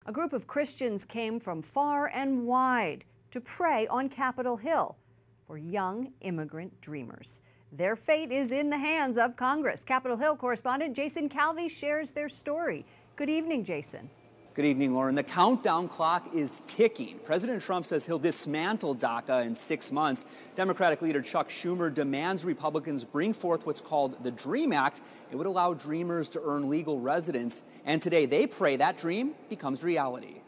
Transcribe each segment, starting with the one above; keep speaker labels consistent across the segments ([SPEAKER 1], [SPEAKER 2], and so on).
[SPEAKER 1] A group of Christians came from far and wide to pray on Capitol Hill for young immigrant dreamers. Their fate is in the hands of Congress. Capitol Hill correspondent Jason Calvi shares their story. Good evening, Jason.
[SPEAKER 2] Good evening, Lauren. The countdown clock is ticking. President Trump says he'll dismantle DACA in 6 months. Democratic leader Chuck Schumer demands Republicans bring forth what's called the DREAM Act. It would allow dreamers to earn legal residence. And today they pray that dream becomes reality.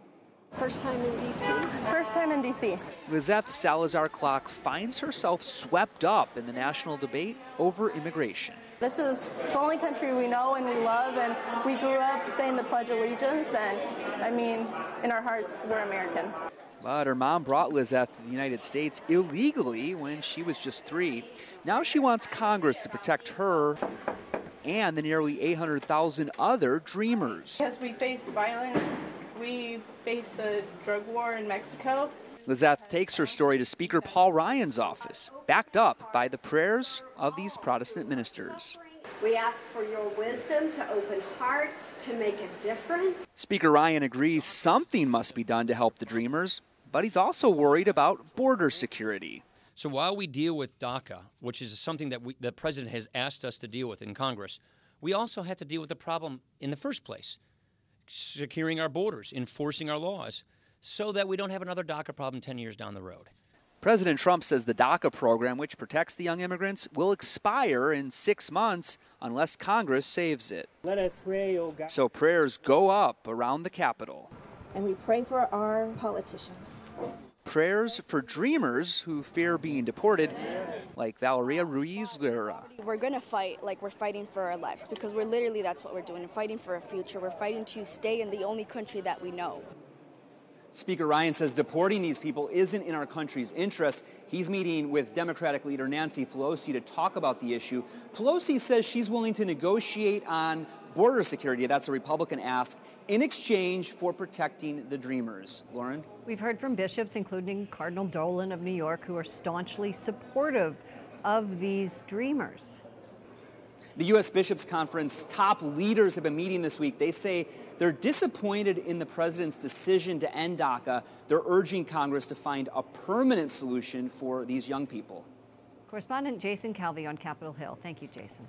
[SPEAKER 3] First time in D.C.?
[SPEAKER 4] First time in D.C.
[SPEAKER 5] Lizeth Salazar-Clark finds herself swept up in the national debate over immigration.
[SPEAKER 4] This is the only country we know and we love, and we grew up saying the Pledge of Allegiance, and I mean, in our hearts, we're American.
[SPEAKER 5] But her mom brought Lizeth to the United States illegally when she was just 3. Now she wants Congress to protect her and the nearly 800,000 other dreamers.
[SPEAKER 4] Because we faced violence, we faced the drug war in Mexico.
[SPEAKER 5] Lizeth takes her story to Speaker Paul Ryan's office, backed up by the prayers of these Protestant ministers.
[SPEAKER 3] We ask for your wisdom to open hearts, to make a difference.
[SPEAKER 5] Speaker Ryan agrees something must be done to help the dreamers, but he's also worried about border security.
[SPEAKER 6] So while we deal with DACA, which is something that the president has asked us to deal with in Congress, we also have to deal with the problem in the first place, securing our borders, enforcing our laws, so that we don't have another DACA problem 10 years down the road.
[SPEAKER 5] President Trump says the DACA program, which protects the young immigrants, will expire in 6 months unless Congress saves it.
[SPEAKER 7] Let us pray, oh God.
[SPEAKER 5] So prayers go up around the Capitol.
[SPEAKER 8] And we pray for our politicians.
[SPEAKER 5] Prayers for dreamers who fear being deported, like Valeria Ruiz-Guerra.
[SPEAKER 8] We're going to fight like we're fighting for our lives, because that's what we're doing, fighting for a future. We're fighting to stay in the only country that we know.
[SPEAKER 2] Speaker Ryan says deporting these people isn't in our country's interest. He's meeting with Democratic leader Nancy Pelosi to talk about the issue. Pelosi says she's willing to negotiate on border security, that's a Republican ask, in exchange for protecting the dreamers. Lauren?
[SPEAKER 1] We've heard from bishops, including Cardinal Dolan of New York, who are staunchly supportive of these dreamers.
[SPEAKER 2] The U.S. Bishops' Conference top leaders have been meeting this week. They say they're disappointed in the president's decision to end DACA. They're urging Congress to find a permanent solution for these young people.
[SPEAKER 1] Correspondent Jason Calvi on Capitol Hill. Thank you, Jason.